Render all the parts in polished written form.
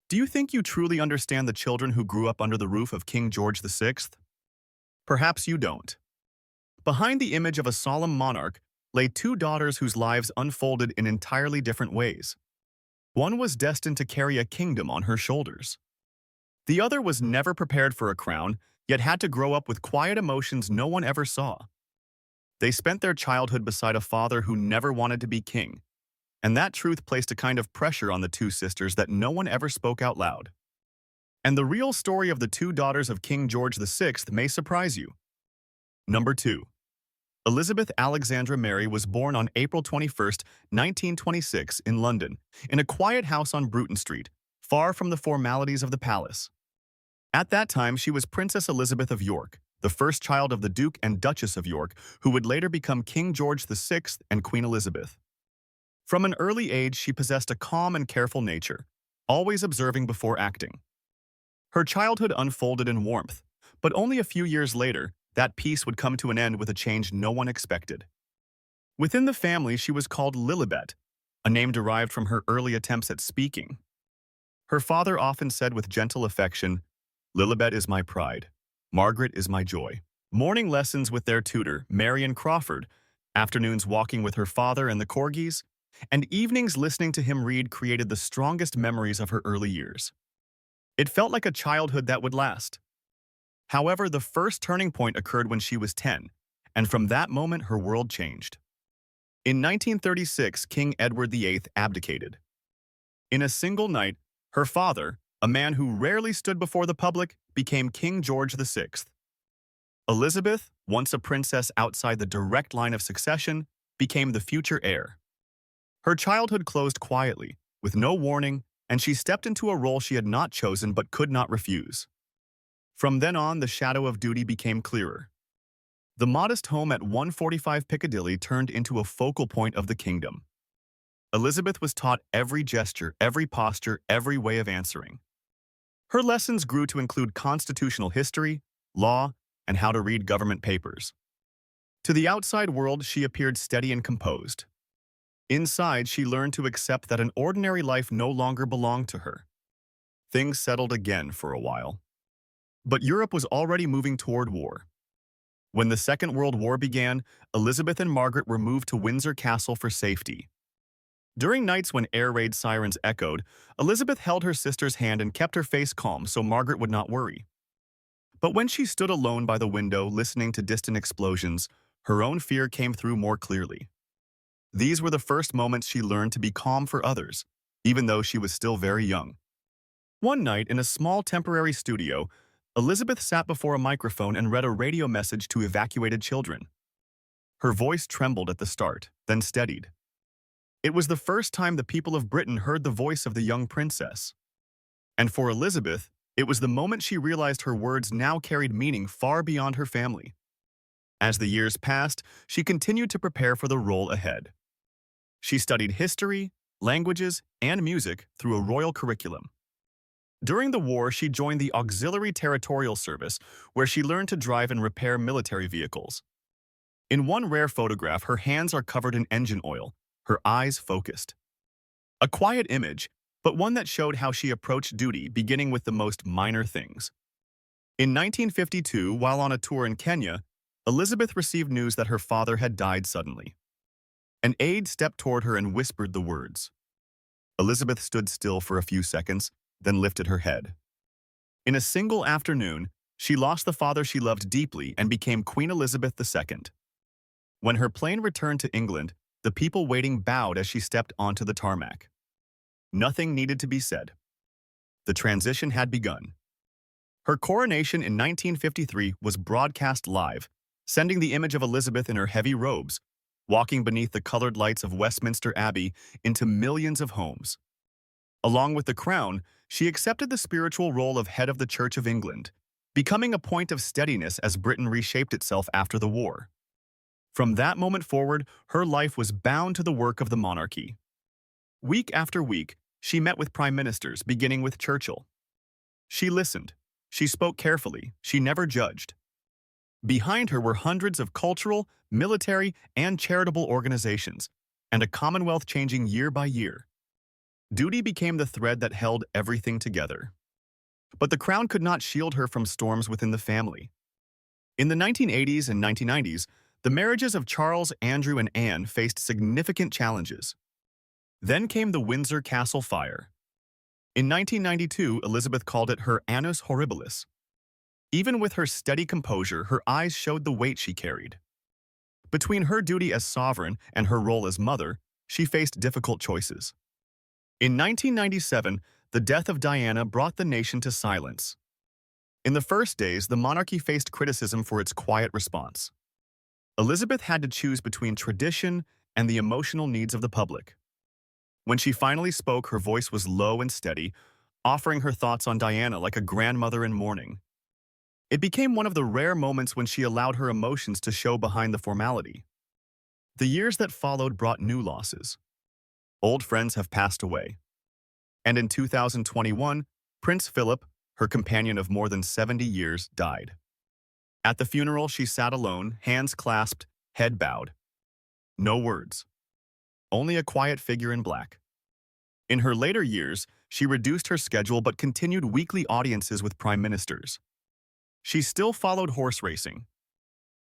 Do you think you truly understand the children who grew up under the roof of King George VI? Perhaps you don't. Behind the image of a solemn monarch lay two daughters whose lives unfolded in entirely different ways. One was destined to carry a kingdom on her shoulders. The other was never prepared for a crown, yet had to grow up with quiet emotions no one ever saw. They spent their childhood beside a father who never wanted to be king, and that truth placed a kind of pressure on the two sisters that no one ever spoke out loud. And the real story of the two daughters of King George VI may surprise you. Number 2. Elizabeth Alexandra Mary was born on April 21, 1926, in London, in a quiet house on Bruton Street, far from the formalities of the palace. At that time, she was Princess Elizabeth of York, the first child of the Duke and Duchess of York, who would later become King George VI and Queen Elizabeth. From an early age, she possessed a calm and careful nature, always observing before acting. Her childhood unfolded in warmth, but only a few years later, that peace would come to an end with a change no one expected. Within the family, she was called Lilibet, a name derived from her early attempts at speaking. Her father often said with gentle affection, "Lilibet is my pride. Margaret is my joy." Morning lessons with their tutor, Marion Crawford, afternoons walking with her father and the corgis, and evenings listening to him read created the strongest memories of her early years. It felt like a childhood that would last. However, the first turning point occurred when she was 10, and from that moment her world changed. In 1936, King Edward VIII abdicated. In a single night, her father, a man who rarely stood before the public, became King George VI. Elizabeth, once a princess outside the direct line of succession, became the future heir. Her childhood closed quietly, with no warning, and she stepped into a role she had not chosen but could not refuse. From then on, the shadow of duty became clearer. The modest home at 145 Piccadilly turned into a focal point of the kingdom. Elizabeth was taught every gesture, every posture, every way of answering. Her lessons grew to include constitutional history, law, and how to read government papers. To the outside world, she appeared steady and composed. Inside, she learned to accept that an ordinary life no longer belonged to her. Things settled again for a while. But Europe was already moving toward war. When the Second World War began, Elizabeth and Margaret were moved to Windsor Castle for safety. During nights when air raid sirens echoed, Elizabeth held her sister's hand and kept her face calm so Margaret would not worry. But when she stood alone by the window listening to distant explosions, her own fear came through more clearly. These were the first moments she learned to be calm for others, even though she was still very young. One night, in a small temporary studio, Elizabeth sat before a microphone and read a radio message to evacuated children. Her voice trembled at the start, then steadied. It was the first time the people of Britain heard the voice of the young princess. And for Elizabeth, it was the moment she realized her words now carried meaning far beyond her family. As the years passed, she continued to prepare for the role ahead. She studied history, languages, and music through a royal curriculum. During the war, she joined the Auxiliary Territorial Service, where she learned to drive and repair military vehicles. In one rare photograph, her hands are covered in engine oil, her eyes focused. A quiet image, but one that showed how she approached duty, beginning with the most minor things. In 1952, while on a tour in Kenya, Elizabeth received news that her father had died suddenly. An aide stepped toward her and whispered the words. Elizabeth stood still for a few seconds, then lifted her head. In a single afternoon, she lost the father she loved deeply and became Queen Elizabeth II. When her plane returned to England, the people waiting bowed as she stepped onto the tarmac. Nothing needed to be said. The transition had begun. Her coronation in 1953 was broadcast live, sending the image of Elizabeth in her heavy robes, walking beneath the colored lights of Westminster Abbey into millions of homes. Along with the crown, she accepted the spiritual role of head of the Church of England, becoming a point of steadiness as Britain reshaped itself after the war. From that moment forward, her life was bound to the work of the monarchy. Week after week, she met with prime ministers, beginning with Churchill. She listened. She spoke carefully. She never judged. Behind her were hundreds of cultural, military, and charitable organizations, and a Commonwealth changing year by year. Duty became the thread that held everything together. But the crown could not shield her from storms within the family. In the 1980s and 1990s, the marriages of Charles, Andrew, and Anne faced significant challenges. Then came the Windsor Castle fire. In 1992, Elizabeth called it her annus horribilis. Even with her steady composure, her eyes showed the weight she carried. Between her duty as sovereign and her role as mother, she faced difficult choices. In 1997, the death of Diana brought the nation to silence. In the first days, the monarchy faced criticism for its quiet response. Elizabeth had to choose between tradition and the emotional needs of the public. When she finally spoke, her voice was low and steady, offering her thoughts on Diana like a grandmother in mourning. It became one of the rare moments when she allowed her emotions to show behind the formality. The years that followed brought new losses. Old friends have passed away. And in 2021, Prince Philip, her companion of more than 70 years, died. At the funeral, she sat alone, hands clasped, head bowed. No words. Only a quiet figure in black. In her later years, she reduced her schedule but continued weekly audiences with prime ministers. She still followed horse racing.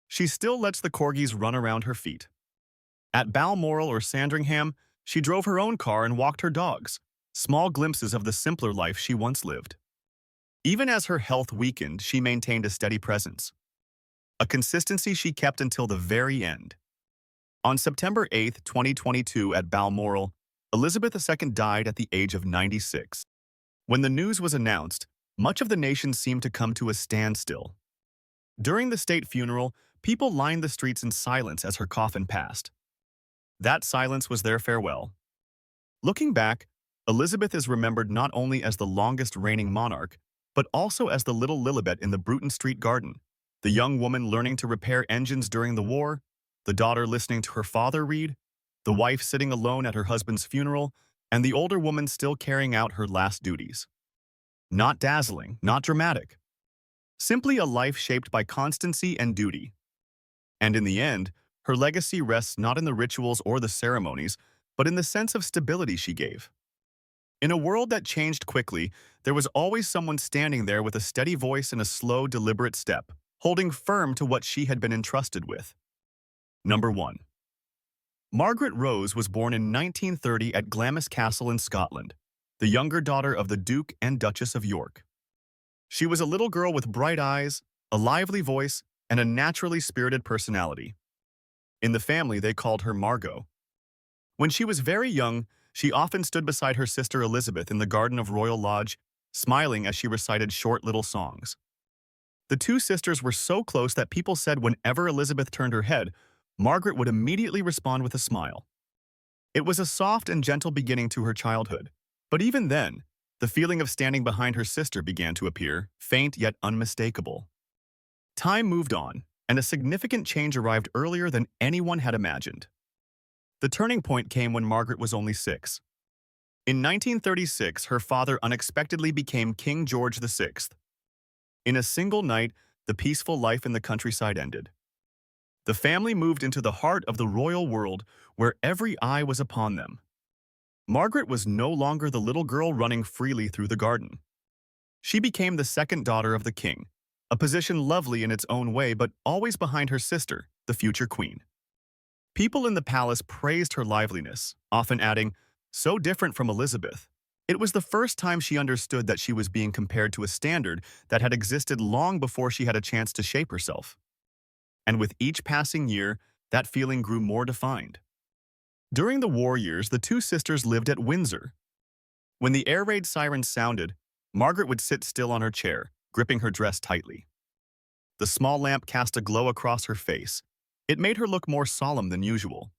She still lets the corgis run around her feet. At Balmoral or Sandringham, she drove her own car and walked her dogs, small glimpses of the simpler life she once lived. Even as her health weakened, she maintained a steady presence. A consistency she kept until the very end. On September 8, 2022 at Balmoral, Elizabeth II died at the age of 96. When the news was announced, much of the nation seemed to come to a standstill. During the state funeral, people lined the streets in silence as her coffin passed. That silence was their farewell. Looking back, Elizabeth is remembered not only as the longest reigning monarch, but also as the little Lilibet in the Bruton Street garden, the young woman learning to repair engines during the war, the daughter listening to her father read, the wife sitting alone at her husband's funeral, and the older woman still carrying out her last duties. Not dazzling, not dramatic. Simply a life shaped by constancy and duty. And in the end, her legacy rests not in the rituals or the ceremonies, but in the sense of stability she gave. In a world that changed quickly, there was always someone standing there with a steady voice and a slow, deliberate step, holding firm to what she had been entrusted with. Number 1. Margaret Rose was born in 1930 at Glamis Castle in Scotland, the younger daughter of the Duke and Duchess of York. She was a little girl with bright eyes, a lively voice, and a naturally spirited personality. In the family, they called her Margot. When she was very young, she often stood beside her sister Elizabeth in the garden of Royal Lodge, smiling as she recited short little songs. The two sisters were so close that people said whenever Elizabeth turned her head, Margaret would immediately respond with a smile. It was a soft and gentle beginning to her childhood, but even then, the feeling of standing behind her sister began to appear, faint yet unmistakable. Time moved on, and a significant change arrived earlier than anyone had imagined. The turning point came when Margaret was only 6. In 1936, her father unexpectedly became King George VI. In a single night, the peaceful life in the countryside ended. The family moved into the heart of the royal world, where every eye was upon them. Margaret was no longer the little girl running freely through the garden. She became the second daughter of the king, a position lovely in its own way but always behind her sister, the future queen. People in the palace praised her liveliness, often adding, "So different from Elizabeth." It was the first time she understood that she was being compared to a standard that had existed long before she had a chance to shape herself. And with each passing year, that feeling grew more defined. During the war years, the two sisters lived at Windsor. When the air raid sirens sounded, Margaret would sit still on her chair, gripping her dress tightly. The small lamp cast a glow across her face. It made her look more solemn than usual.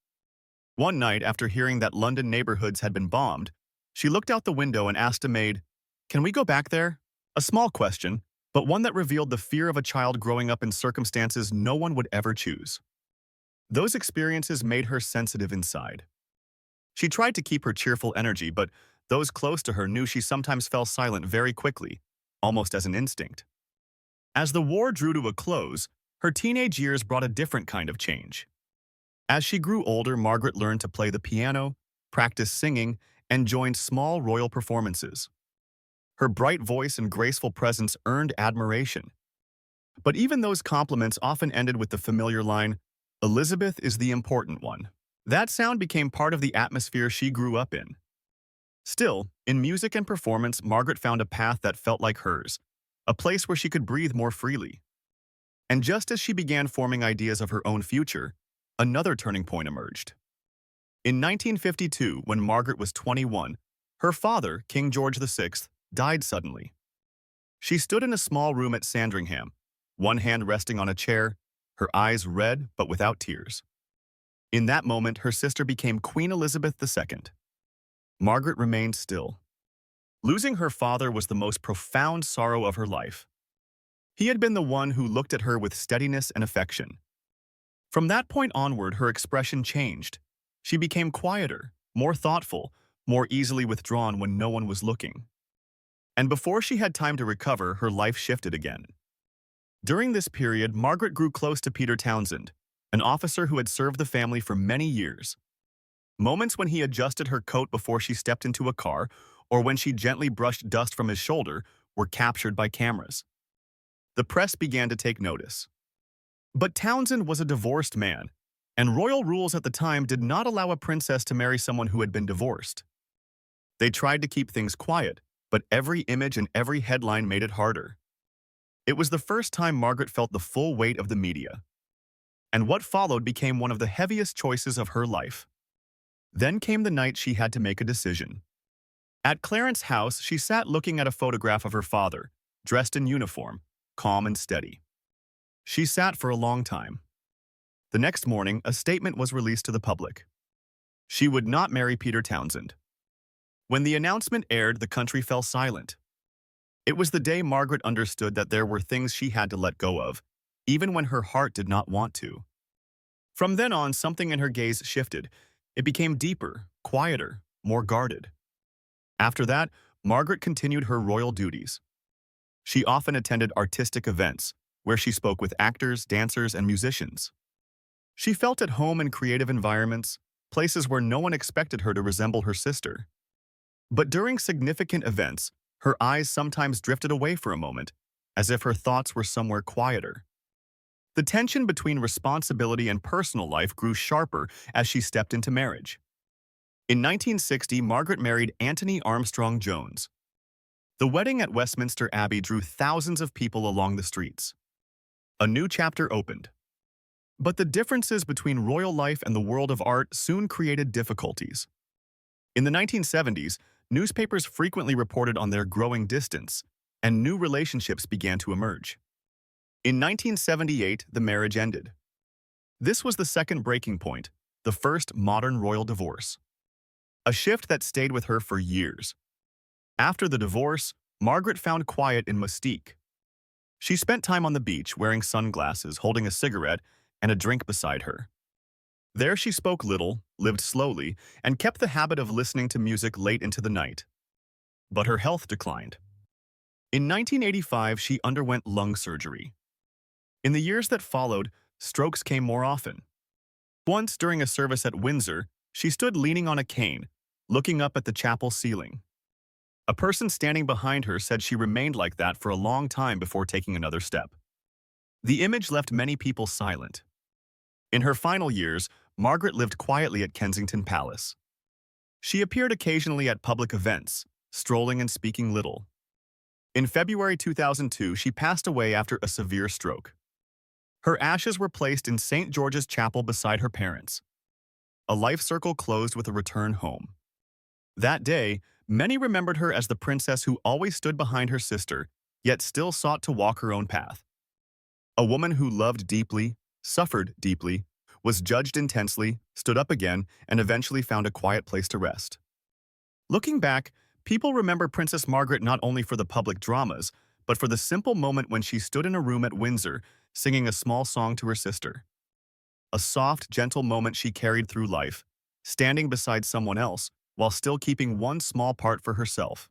One night, after hearing that London neighborhoods had been bombed, she looked out the window and asked a maid, "Can we go back there?" A small question, but one that revealed the fear of a child growing up in circumstances no one would ever choose. Those experiences made her sensitive inside. She tried to keep her cheerful energy, but those close to her knew she sometimes fell silent very quickly, almost as an instinct. As the war drew to a close, her teenage years brought a different kind of change. As she grew older, Margaret learned to play the piano, practice singing, and joined small royal performances. Her bright voice and graceful presence earned admiration. But even those compliments often ended with the familiar line, "Elizabeth is the important one." That sound became part of the atmosphere she grew up in. Still, in music and performance, Margaret found a path that felt like hers, a place where she could breathe more freely. And just as she began forming ideas of her own future, another turning point emerged. In 1952, when Margaret was 21, her father, King George VI, died suddenly. She stood in a small room at Sandringham, one hand resting on a chair, her eyes red but without tears. In that moment, her sister became Queen Elizabeth II. Margaret remained still. Losing her father was the most profound sorrow of her life. He had been the one who looked at her with steadiness and affection. From that point onward, her expression changed. She became quieter, more thoughtful, more easily withdrawn when no one was looking. And before she had time to recover, her life shifted again. During this period, Margaret grew close to Peter Townsend, an officer who had served the family for many years. Moments when he adjusted her coat before she stepped into a car, or when she gently brushed dust from his shoulder, were captured by cameras. The press began to take notice. But Townsend was a divorced man, and royal rules at the time did not allow a princess to marry someone who had been divorced. They tried to keep things quiet, but every image and every headline made it harder. It was the first time Margaret felt the full weight of the media. And what followed became one of the heaviest choices of her life. Then came the night she had to make a decision. At Clarence House, she sat looking at a photograph of her father, dressed in uniform, calm and steady. She sat for a long time. The next morning, a statement was released to the public. She would not marry Peter Townsend. When the announcement aired, the country fell silent. It was the day Margaret understood that there were things she had to let go of, even when her heart did not want to. From then on, something in her gaze shifted. It became deeper, quieter, more guarded. After that, Margaret continued her royal duties. She often attended artistic events, where she spoke with actors, dancers, and musicians. She felt at home in creative environments, places where no one expected her to resemble her sister. But during significant events, her eyes sometimes drifted away for a moment, as if her thoughts were somewhere quieter. The tension between responsibility and personal life grew sharper as she stepped into marriage. In 1960, Margaret married Anthony Armstrong Jones. The wedding at Westminster Abbey drew thousands of people along the streets. A new chapter opened. But the differences between royal life and the world of art soon created difficulties. In the 1970s, newspapers frequently reported on their growing distance, and new relationships began to emerge. In 1978, the marriage ended. This was the second breaking point, the first modern royal divorce. A shift that stayed with her for years. After the divorce, Margaret found quiet in Mustique. She spent time on the beach wearing sunglasses, holding a cigarette and a drink beside her. There she spoke little, lived slowly, and kept the habit of listening to music late into the night. But her health declined. In 1985, she underwent lung surgery. In the years that followed, strokes came more often. Once, during a service at Windsor, she stood leaning on a cane, looking up at the chapel ceiling. A person standing behind her said she remained like that for a long time before taking another step. The image left many people silent. In her final years, Margaret lived quietly at Kensington Palace. She appeared occasionally at public events, strolling and speaking little. In February 2002, she passed away after a severe stroke. Her ashes were placed in St. George's Chapel beside her parents. A life circle closed with a return home. That day, many remembered her as the princess who always stood behind her sister, yet still sought to walk her own path. A woman who loved deeply, suffered deeply, was judged intensely, stood up again, and eventually found a quiet place to rest. Looking back, people remember Princess Margaret not only for the public dramas, but for the simple moment when she stood in a room at Windsor, singing a small song to her sister. A soft, gentle moment she carried through life, standing beside someone else, while still keeping one small part for herself.